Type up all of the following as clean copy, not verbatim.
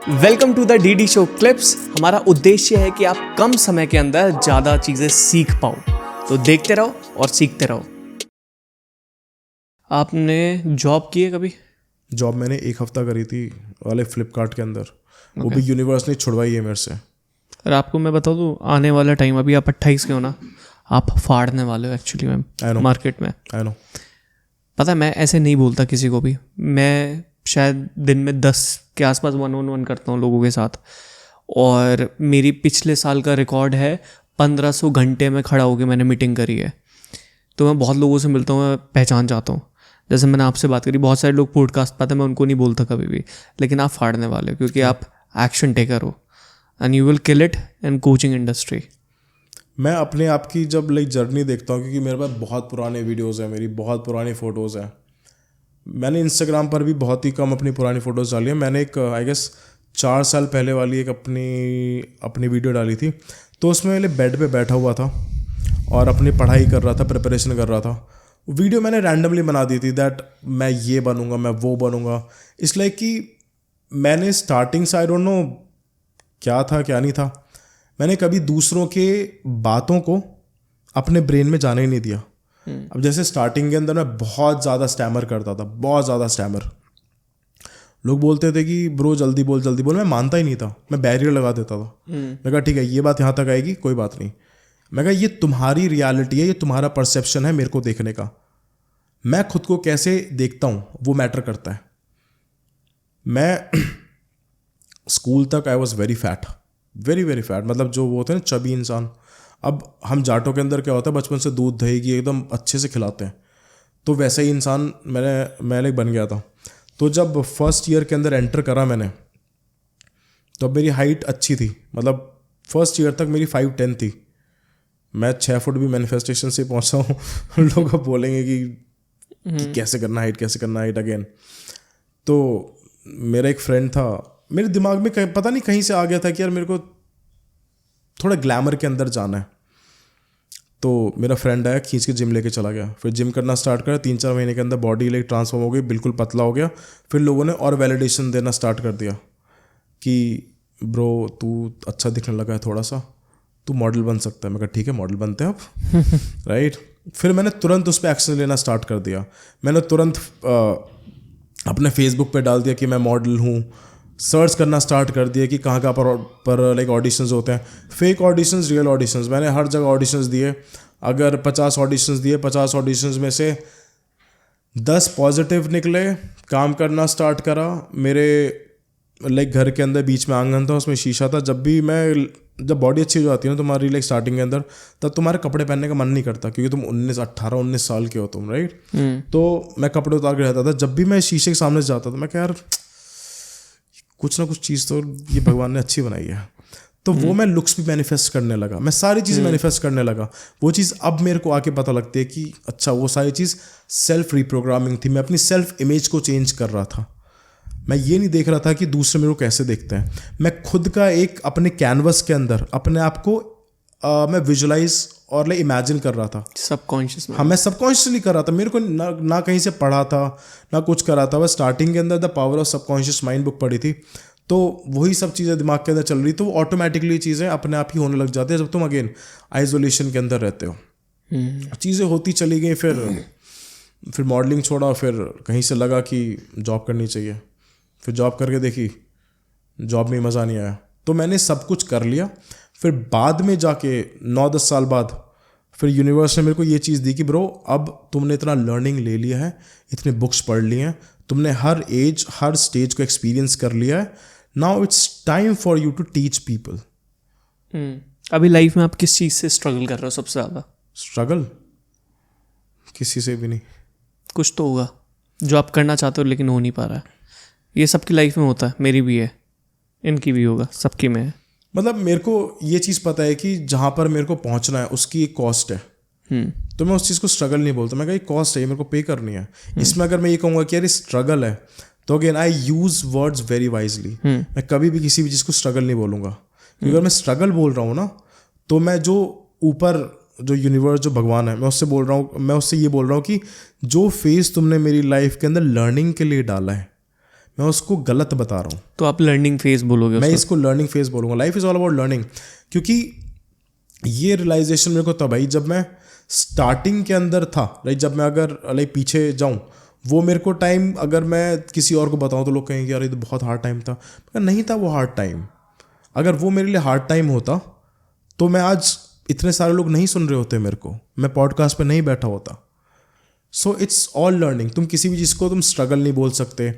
Welcome to the DD show clips. हमारा उद्देश्य है कि आप कम समय के अंदर ज़्यादा चीज़ें सीख पाओ, तो देखते रहो और सीखते रहो। आपने जॉब की है कभी? जॉब मैंने 1 हफ्ता करी थी वाले फ्लिपकार्ट के अंदर। वो भी यूनिवर्स ने छुड़वाई है मेरे से। और आपको मैं बता दूँ, आने वाला टाइम, अभी आप 28 के हो ना, आप फाड़ने वाले हो एक्चुअली मैम मार्केट में। I know. पता है, मैं ऐसे नहीं बोलता किसी को भी। मैं शायद दिन में 10 के आसपास 1-on-1 करता हूँ लोगों के साथ, और मेरी पिछले साल का रिकॉर्ड है 1500 घंटे में खड़ा होकर मैंने मीटिंग करी है। तो मैं बहुत लोगों से मिलता हूँ, मैं पहचान जाता हूँ। जैसे मैंने आपसे बात करी, बहुत सारे लोग पॉडकास्ट पाते हैं, मैं उनको नहीं बोलता कभी भी, लेकिन आप फाड़ने वाले हो क्योंकि आप एक्शन टेकर हो and you will kill it in coaching industry. मैं अपने आप की जब जर्नी देखता हूँ, क्योंकि मेरे पास बहुत पुराने वीडियोज़ हैं, मेरी बहुत पुरानी फ़ोटोज़ हैं। मैंने इंस्टाग्राम पर भी बहुत ही कम अपनी पुरानी फ़ोटोज़ डाली है। मैंने एक आई गेस 4 साल पहले वाली एक अपनी वीडियो डाली थी। तो उसमें मैं बेड पे बैठा हुआ था और अपनी पढ़ाई कर रहा था, प्रिपरेशन कर रहा था। वीडियो मैंने रैंडमली बना दी थी दैट मैं ये बनूंगा, मैं वो बनूंगा। इसलिए कि मैंने स्टार्टिंग से आई डोंट नो क्या था क्या नहीं था, मैंने कभी दूसरों के बातों को अपने ब्रेन में जाने ही नहीं दिया। अब जैसे स्टार्टिंग के अंदर मैं बहुत ज़्यादा स्टैमर करता था, बहुत ज़्यादा स्टैमर। लोग बोलते थे कि ब्रो जल्दी बोल, मैं मानता ही नहीं था, मैं बैरियर लगा देता था। मैं कहा ठीक है, ये बात यहाँ तक आएगी, कोई बात नहीं। मैं कहा ये तुम्हारी रियलिटी है, ये तुम्हारा परसेप्शन है मेरे को देखने का। मैं खुद को कैसे देखता हूँ वो मैटर करता है। मैं स्कूल तक I was very fat, very fat, मतलब जो वो होते हैं ना चबी इंसान। अब हम जाटों के अंदर क्या होता है, बचपन से दूध दही की एकदम अच्छे से खिलाते हैं, तो वैसे ही इंसान मैंने बन गया था। तो जब फर्स्ट ईयर के अंदर एंटर करा मैंने, तो अब मेरी हाइट अच्छी थी, मतलब फर्स्ट ईयर तक मेरी 5'10" थी। मैं 6 फुट भी मैनिफेस्टेशन से पहुंचा हूँ। लोग अब बोलेंगे कि कैसे करना हाइट अगेन। तो मेरा एक फ्रेंड था, मेरे दिमाग में पता नहीं कहीं से आ गया था कि यार मेरे को थोड़ा ग्लैमर के अंदर जाना है। तो मेरा फ्रेंड आया, खींच के जिम लेके चला गया। फिर जिम करना स्टार्ट करा, 3-4 महीने के अंदर बॉडी ट्रांसफॉर्म हो गई, बिल्कुल पतला हो गया। फिर लोगों ने और वैलिडेशन देना स्टार्ट कर दिया कि ब्रो तू अच्छा दिखने लगा है थोड़ा सा, तू मॉडल बन सकता है। मैं कहा ठीक है, मॉडल बनते हैं अब। राइट। फिर मैंने तुरंत उस पर एक्शन लेना स्टार्ट कर दिया। मैंने तुरंत अपने फेसबुक पे डाल दिया कि मैं मॉडल हूँ। सर्च करना स्टार्ट कर दिया कि कहाँ पर ऑडिशंस होते हैं, फेक ऑडिशंस, रियल ऑडिशंस। मैंने हर जगह ऑडिशंस दिए। अगर 50 ऑडिशंस दिए, 50 ऑडिशंस में से 10 पॉजिटिव निकले। काम करना स्टार्ट करा। मेरे घर के अंदर बीच में आंगन था, उसमें शीशा था। जब बॉडी अच्छी हो जाती है ना तुम्हारी स्टार्टिंग के अंदर, तब तुम्हारे कपड़े पहनने का मन नहीं करता, क्योंकि तुम 18-19 साल के हो तुम, राइट। तो मैं कपड़े उतार के रहता था। जब भी मैं शीशे के सामने जाता था, मैं क्या यार कुछ ना कुछ चीज़ तो ये भगवान ने अच्छी बनाई है। तो वो मैं लुक्स भी मैनिफेस्ट करने लगा, मैं सारी चीज़ें मैनिफेस्ट करने लगा। वो चीज़ अब मेरे को आके पता लगती है कि अच्छा वो सारी चीज़ सेल्फ रिप्रोग्रामिंग थी। मैं अपनी सेल्फ इमेज को चेंज कर रहा था। मैं ये नहीं देख रहा था कि दूसरे मेरे को कैसे देखते हैं। मैं खुद का एक अपने कैनवस के अंदर अपने आप को मैं विजुलाइज और इमेजिन कर रहा था सबकॉन्शियस में। हाँ, मैं सबकॉन्शियसली कर रहा था। मेरे को ना कहीं से पढ़ा था, ना कुछ करा था। बस स्टार्टिंग के अंदर the power of subconscious mind book पढ़ी थी, तो वही सब चीज़ें दिमाग के अंदर चल रही, तो ऑटोमेटिकली चीज़ें अपने आप ही होने लग जाती है जब तुम अगेन आइसोलेशन के अंदर रहते हो। चीज़ें होती चली गई। फिर मॉडलिंग छोड़ा, फिर कहीं से लगा कि जॉब करनी चाहिए। फिर जॉब करके देखी, जॉब में मज़ा नहीं आया, तो मैंने सब कुछ कर लिया। फिर बाद में जाके 9-10 साल बाद फिर यूनिवर्स ने मेरे को ये चीज़ दी कि ब्रो अब तुमने इतना लर्निंग ले लिया है, इतने बुक्स पढ़ लिए हैं, तुमने हर एज हर स्टेज को एक्सपीरियंस कर लिया है, now it's time for you to teach people. अभी लाइफ में आप किस चीज़ से स्ट्रगल कर रहे हो सबसे ज़्यादा? स्ट्रगल किसी से भी नहीं। कुछ तो होगा जो आप करना चाहते हो लेकिन हो नहीं पा रहा है। ये सबकी लाइफ में होता है, मेरी भी है, इनकी भी होगा, सबकी में है। मतलब मेरे को ये चीज़ पता है कि जहाँ पर मेरे को पहुँचना है उसकी एक कॉस्ट है। तो मैं उस चीज़ को स्ट्रगल नहीं बोलता, मैं कहा कॉस्ट है, ये मेरे को पे करनी है। इसमें अगर मैं ये कहूँगा कि यार स्ट्रगल है, तो again I use words very wisely. मैं कभी भी किसी भी चीज़ को स्ट्रगल नहीं बोलूँगा, क्योंकि अगर मैं स्ट्रगल बोल रहा हूँ ना, तो मैं जो ऊपर जो यूनिवर्स जो भगवान है, मैं उससे बोल रहा हूँ, मैं उससे ये बोल रहा हूँ कि जो फेज तुमने मेरी लाइफ के अंदर लर्निंग के लिए डाला है, मैं उसको गलत बता रहा हूँ। तो आप लर्निंग फेज बोलोगे मैं उसको? इसको लर्निंग फेज बोलूँगा। Life is all about learning. क्योंकि ये रियलाइजेशन मेरे को तब आई जब मैं स्टार्टिंग के अंदर था। लाइक जब मैं अगर लाइक पीछे जाऊँ, वो मेरे को टाइम अगर मैं किसी और को बताऊँ तो लोग कहेंगे यार ये तो बहुत हार्ड टाइम था। मगर नहीं था वो हार्ड टाइम। अगर वो मेरे लिए हार्ड टाइम होता तो मैं आज इतने सारे लोग नहीं सुन रहे होते मेरे को, मैं पॉडकास्ट पे नहीं बैठा होता। So it's all learning. तुम किसी भी चीज़ को तुम स्ट्रगल नहीं बोल सकते।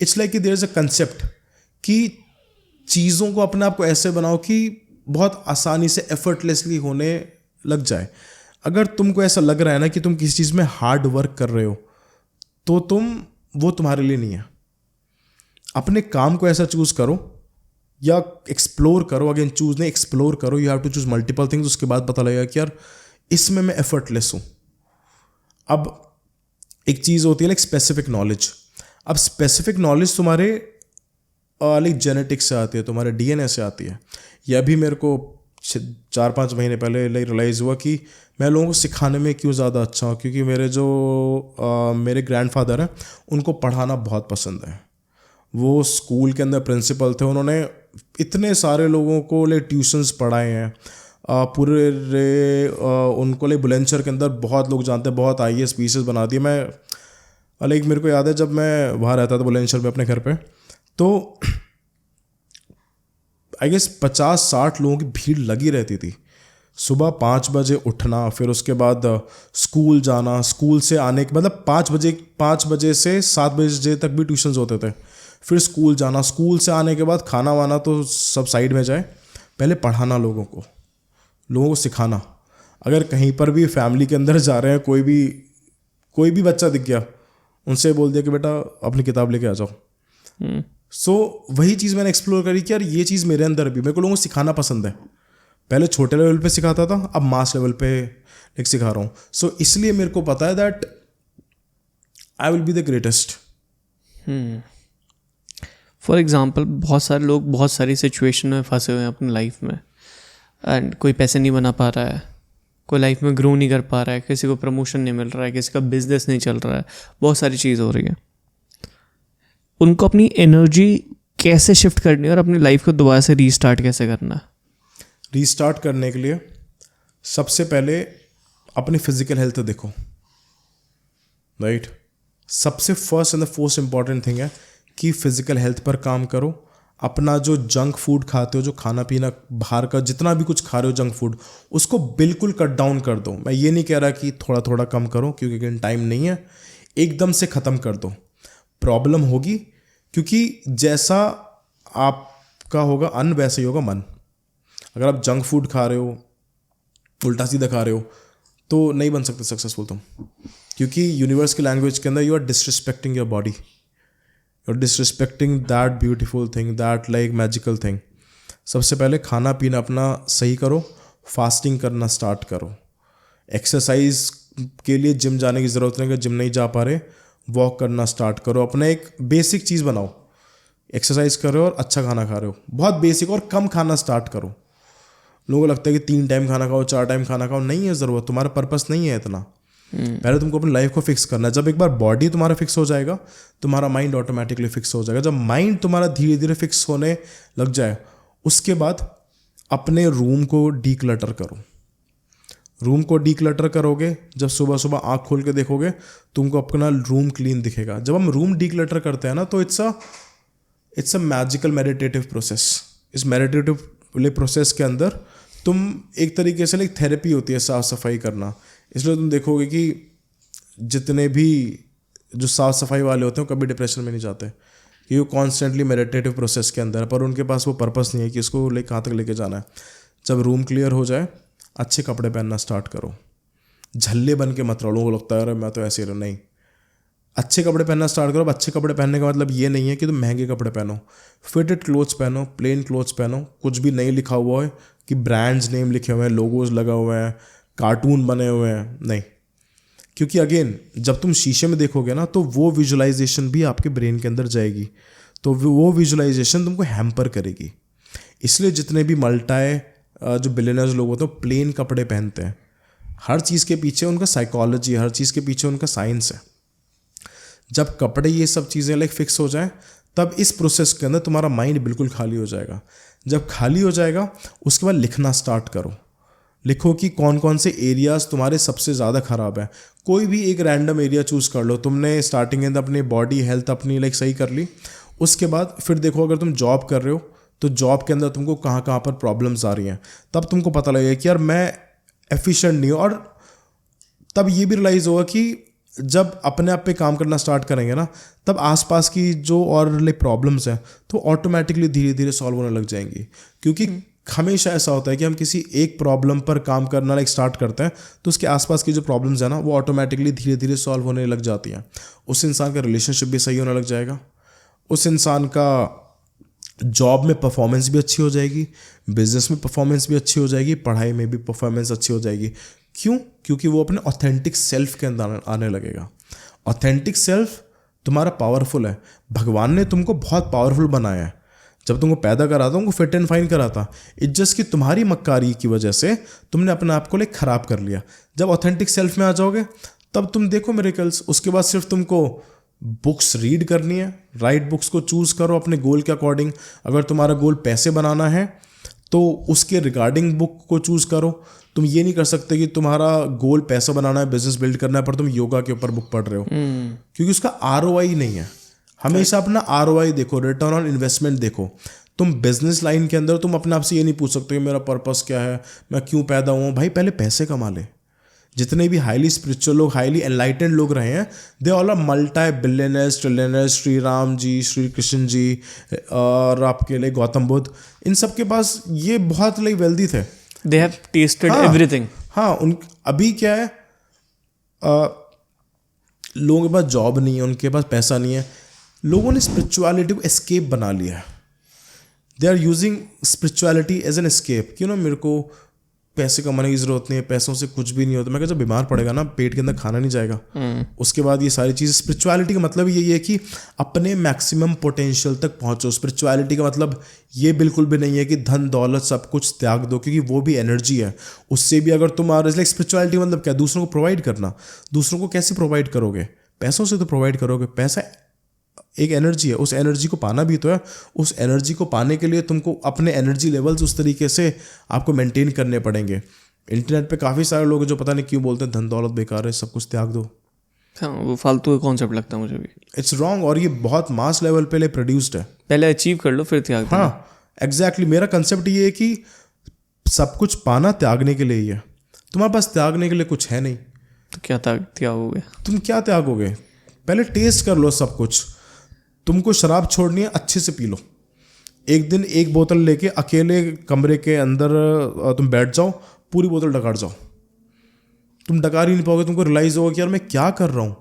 इट्स लाइक कि देयर इज़ अ कंसेप्ट कि चीज़ों को अपने आप को ऐसे बनाओ कि बहुत आसानी से एफर्टलेसली होने लग जाए। अगर तुमको ऐसा लग रहा है ना कि तुम किसी चीज़ में हार्ड वर्क कर रहे हो तो वो तुम्हारे लिए नहीं है। अपने काम को ऐसा चूज़ करो या एक्सप्लोर करो। अगेन चूज नहीं, एक्सप्लोर करो। You have to choose multiple things. उसके बाद पता लगेगा कि यार इसमें मैं एफर्टलेस हूँ। अब एक चीज़ होती है लाइक स्पेसिफिक नॉलेज। अब स्पेसिफिक नॉलेज तुम्हारे लाइक जेनेटिक्स से आती है, तुम्हारे डीएनए से आती है। यह भी मेरे को 4-5 महीने पहले लाइक रियलाइज़ हुआ कि मैं लोगों को सिखाने में क्यों ज़्यादा अच्छा हूँ। क्योंकि मेरे ग्रैंडफादर हैं, उनको पढ़ाना बहुत पसंद है। वो स्कूल के अंदर प्रिंसिपल थे। उन्होंने इतने सारे लोगों को लाइक ट्यूशन्स पढ़ाए हैं। उनको लाइक बुलंदशहर के अंदर बहुत लोग जानते हैं, बहुत IAS PCS बना दिए। मैं लाइक मेरे को याद है जब मैं वहाँ रहता था बुलंदशहर में अपने घर पे, तो आई गेस 50-60 लोगों की भीड़ लगी रहती थी। सुबह 5 बजे उठना, फिर उसके बाद स्कूल जाना, स्कूल से आने के मतलब 5 बजे से 7 बजे तक भी ट्यूशन्स होते थे। फिर स्कूल जाना, स्कूल से आने के बाद खाना वाना तो सब साइड में जाए, पहले पढ़ाना लोगों को सिखाना। अगर कहीं पर भी फैमिली के अंदर जा रहे हैं, कोई भी बच्चा दिख गया, उनसे बोल दिया कि बेटा अपनी किताब लेके आ जाओ। सो वही चीज़ मैंने एक्सप्लोर करी कि यार ये चीज़ मेरे अंदर भी, मेरे को लोगों को सिखाना पसंद है। पहले छोटे लेवल पे सिखाता था, अब मास लेवल पे एक सिखा रहा हूँ। सो इसलिए मेरे को पता है that I will be the greatest. For example बहुत सारे लोग बहुत सारी सिचुएशन में फंसे हुए हैं अपनी लाइफ में, एंड कोई पैसे नहीं बना पा रहा है, कोई लाइफ में ग्रो नहीं कर पा रहा है, किसी को प्रमोशन नहीं मिल रहा है, किसी का बिजनेस नहीं चल रहा है, बहुत सारी चीज़ हो रही है। उनको अपनी एनर्जी कैसे शिफ्ट करनी है और अपनी लाइफ को दोबारा से रीस्टार्ट कैसे करना है? रीस्टार्ट करने के लिए सबसे पहले अपनी फिजिकल हेल्थ देखो, राइट। सबसे first and the most important thing है कि फिजिकल हेल्थ पर काम करो। अपना जो जंक फूड खाते हो, जो खाना पीना बाहर का जितना भी कुछ खा रहे हो जंक फूड, उसको बिल्कुल कट डाउन कर दो। मैं ये नहीं कह रहा कि थोड़ा थोड़ा कम करो, क्योंकि टाइम नहीं है। एकदम से ख़त्म कर दो, प्रॉब्लम होगी। क्योंकि जैसा आपका होगा अन्न, वैसे ही होगा मन। अगर आप जंक फूड खा रहे हो, उल्टा सीधा खा रहे हो, तो नहीं बन सकते सक्सेसफुल तुम। क्योंकि यूनिवर्स की लैंग्वेज के अंदर you are disrespecting your body, you are disrespecting that beautiful thing, that like magical thing. सबसे पहले खाना पीना अपना सही करो, फास्टिंग करना स्टार्ट करो। एक्सरसाइज के लिए जिम जाने की ज़रूरत नहीं है, जिम नहीं जा पा रहे, वॉक करना स्टार्ट करो। अपना एक बेसिक चीज़ बनाओ, एक्सरसाइज कर रहे हो और अच्छा खाना खा रहे हो, बहुत बेसिक, और कम खाना स्टार्ट करो। लोगों को लगता है कि 3 टाइम खाना खाओ, 4 टाइम खाना खाओ, नहीं है ज़रूरत, तुम्हारा पर्पस नहीं है इतना। पहले तुमको अपनी लाइफ को फिक्स करना है। जब एक बार बॉडी तुम्हारा फिक्स हो जाएगा, तुम्हारा माइंड ऑटोमेटिकली फिक्स हो जाएगा। जब माइंड तुम्हारा धीरे धीरे फिक्स होने लग जाए, उसके बाद अपने रूम को डीक्लटर करो। रूम को डीक्लटर करोगे, जब सुबह सुबह आँख खोल के देखोगे, तुमको अपना रूम क्लीन दिखेगा। जब हम रूम डीक्लटर करते हैं ना, तो it's a magical meditative process. इस मेडिटेटिव प्रोसेस के अंदर तुम एक तरीके से एक थेरेपी होती है साफ़ सफाई करना। इसलिए तुम देखोगे कि जितने भी जो साफ़ सफाई वाले होते हैं वो कभी डिप्रेशन में नहीं जाते, कि वो कॉन्स्टेंटली मेडिटेटिव प्रोसेस के अंदर, पर उनके पास वो पर्पस नहीं है कि इसको कहाँ तक लेके जाना है। जब रूम क्लियर हो जाए, अच्छे कपड़े पहनना स्टार्ट करो। झल्ले बन के मत रहो। लोगों को लगता है अरे मैं तो ऐसे ही रहूँ, नहीं, अच्छे कपड़े पहनना स्टार्ट करो। अब अच्छे कपड़े पहनने का मतलब ये नहीं है कि तुम महंगे कपड़े पहनो, फिटेड क्लोथ्स पहनो, प्लेन क्लोथ्स पहनो, कुछ भी नहीं लिखा हुआ है कि ब्रांड्स नेम लिखे हुए हैं, लोगोज लगा हुए हैं, कार्टून बने हुए हैं, नहीं। क्योंकि अगेन जब तुम शीशे में देखोगे ना, तो वो विजुअलाइजेशन भी आपके ब्रेन के अंदर जाएगी, तो वो विजुअलाइजेशन तुमको हैम्पर करेगी। इसलिए जितने भी जो बिलियनर्स लोग होते हैं, प्लेन कपड़े पहनते हैं। हर चीज़ के पीछे उनका साइकोलॉजी है, हर चीज़ के पीछे उनका साइंस है। जब कपड़े ये सब चीज़ें फिक्स हो जाएं, तब इस प्रोसेस के अंदर तुम्हारा माइंड बिल्कुल खाली हो जाएगा। जब खाली हो जाएगा उसके बाद लिखना स्टार्ट करो। लिखो कि कौन कौन से एरियाज़ तुम्हारे सबसे ज़्यादा ख़राब है। कोई भी एक रैंडम एरिया चूज़ कर लो। तुमने स्टार्टिंग के अंदर अपनी बॉडी हेल्थ अपनी लाइक सही कर ली, उसके बाद फिर देखो अगर तुम जॉब कर रहे हो तो जॉब के अंदर तुमको कहाँ कहाँ पर प्रॉब्लम्स आ रही हैं। तब तुमको पता लगेगा कि यार मैं एफिशिएंट नहीं हूँ। और तब ये भी रियलाइज़ होगा कि जब अपने आप पे काम करना स्टार्ट करेंगे ना, तब आसपास की जो और लाइक प्रॉब्लम्स हैं तो ऑटोमेटिकली धीरे धीरे सॉल्व होने लग जाएंगी। क्योंकि हमेशा ऐसा होता है कि हम किसी एक प्रॉब्लम पर काम करना लाइक स्टार्ट करते हैं तो उसके आसपास की जो प्रॉब्लम्स है ना वो ऑटोमेटिकली धीरे धीरे सॉल्व होने लग जाती हैं। उस इंसान का रिलेशनशिप भी सही होने लग जाएगा, उस इंसान का जॉब में परफॉर्मेंस भी अच्छी हो जाएगी, बिजनेस में परफॉर्मेंस भी अच्छी हो जाएगी, पढ़ाई में भी परफॉर्मेंस अच्छी हो जाएगी। क्यों? क्योंकि वो अपने ऑथेंटिक सेल्फ के अंदर आने लगेगा। ऑथेंटिक सेल्फ तुम्हारा पावरफुल है। भगवान ने तुमको बहुत पावरफुल बनाया है। जब तुमको पैदा करा था उनको फिट एंड फाइन करा था। इट्स जस्ट कि तुम्हारी मक्कारी की वजह से तुमने अपने आप को लाइक खराब कर लिया। जब ऑथेंटिक सेल्फ में आ जाओगे तब तुम देखो मिरेकल्स। उसके बाद सिर्फ तुमको बुक्स रीड करनी है, राइट बुक्स को चूज़ करो अपने गोल के अकॉर्डिंग। अगर तुम्हारा गोल पैसे बनाना है तो उसके रिगार्डिंग बुक को चूज़ करो। तुम ये नहीं कर सकते कि तुम्हारा गोल पैसा बनाना है, बिजनेस बिल्ड करना है, पर तुम योगा के ऊपर बुक पढ़ रहे हो, क्योंकि उसका ROI नहीं है। हमेशा अपना ROI देखो, रिटर्न ऑन इन्वेस्टमेंट देखो। तुम बिजनेस लाइन के अंदर तुम अपने आप से ये नहीं पूछ सकते कि मेरा पर्पस क्या है, मैं क्यों पैदा हुआ। भाई पहले पैसे कमा ले। जितने भी हाईली स्पिरिचुअल लोग, हाईली एनलाइटेंड लोग रहे हैं, they all are multi billionaires, trillionaires. Shri Ram ji, Shri Krishna ji और आपके लिए गौतम बुद्ध, इन सब के पास ये बहुत लाइक वेल्दी थे। They have tested everything. हाँ, उन अभी क्या है, लोगों के पास जॉब नहीं है, उनके पास पैसा नहीं है। लोगों ने स्पिरिचुअलिटी को एस्केप बना लिया है। They are using spirituality as an escape. क्यों ना, मेरे को पैसे कमाने की जरूरत नहीं है, पैसों से कुछ भी नहीं होता। मैं कहता जब बीमार पड़ेगा ना, पेट के अंदर खाना नहीं जाएगा, उसके बाद ये सारी चीज़। स्पिरिचुअलिटी का मतलब यही है कि अपने मैक्सिमम पोटेंशियल तक पहुंचो। स्पिरिचुअलिटी का मतलब ये बिल्कुल भी नहीं है कि धन दौलत सब कुछ त्याग दो, क्योंकि वो भी एनर्जी है। उससे भी अगर तुम लाइक स्पिरिचुअलिटी मतलब क्या? दूसरों को प्रोवाइड करना। दूसरों को कैसे प्रोवाइड करोगे? पैसों से तो प्रोवाइड करोगे। पैसा एक एनर्जी है, उस एनर्जी को पाना भी तो है। उस एनर्जी को पाने के लिए तुमको अपने एनर्जी लेवल्स उस तरीके से आपको मेंटेन करने पड़ेंगे। इंटरनेट पे काफ़ी सारे लोग जो पता नहीं क्यों बोलते हैं धन दौलत बेकार है, सब कुछ त्याग दो। हाँ, वो फालतू कॉन्सेप्ट लगता है मुझे भी। इट्स रॉन्ग, और ये बहुत मास लेवल पे प्रोड्यूस्ड है। पहले अचीव कर लो फिर त्याग दो। हाँ एग्जैक्टली, मेरा कंसेप्ट ये है कि सब कुछ पाना त्यागने के लिए ही है। तुम्हारे पास त्यागने के लिए कुछ है नहीं, तो क्या त्यागोगे? तुम क्या त्यागोगे? पहले टेस्ट कर लो सब कुछ। तुमको शराब छोड़नी है, अच्छे से पी लो। एक दिन एक बोतल लेके अकेले कमरे के अंदर तुम बैठ जाओ, पूरी बोतल डकार जाओ। तुम डकार ही नहीं पाओगे। तुमको रियलाइज होगा कि यार मैं क्या कर रहा हूँ।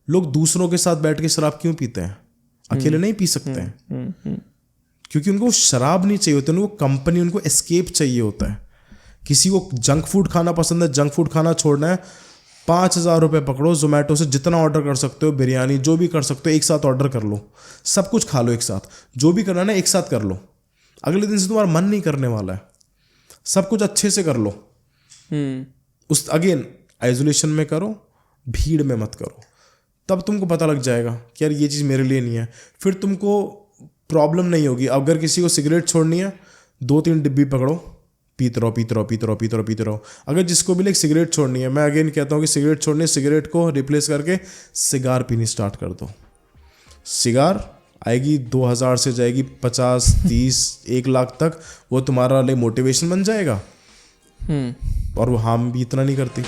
लोग दूसरों के साथ बैठ के शराब क्यों पीते हैं? अकेले नहीं पी सकते हैं, क्योंकि उनको शराब नहीं चाहिए होती, उनको कंपनी, उनको एस्केप चाहिए होता है। किसी को जंक फूड खाना पसंद है, जंक फूड खाना छोड़ना है, 5,000 रुपये पकड़ो, जोमेटो से जितना ऑर्डर कर सकते हो, बिरयानी जो भी कर सकते हो, एक साथ ऑर्डर कर लो। सब कुछ खा लो एक साथ, जो भी करना है ना एक साथ कर लो। अगले दिन से तुम्हारा मन नहीं करने वाला है। सब कुछ अच्छे से कर लो। उस अगेन आइसोलेशन में करो, भीड़ में मत करो। तब तुमको पता लग जाएगा कि यार ये चीज़ मेरे लिए नहीं है। फिर तुमको प्रॉब्लम नहीं होगी। अगर किसी को सिगरेट छोड़नी है, 2-3 डिब्बी पकड़ो, पीते रहो। अगर जिसको भी लाइक सिगरेट छोड़नी है, मैं अगेन कहता हूँ कि सिगरेट छोड़नी है, सिगरेट को रिप्लेस करके सिगार पीनी स्टार्ट कर दो। सिगार आएगी 2,000 से जाएगी 50, 30, 1 लाख तक। वो तुम्हारा लाइक मोटिवेशन बन जाएगा, और वो हार्म भी इतना नहीं करती।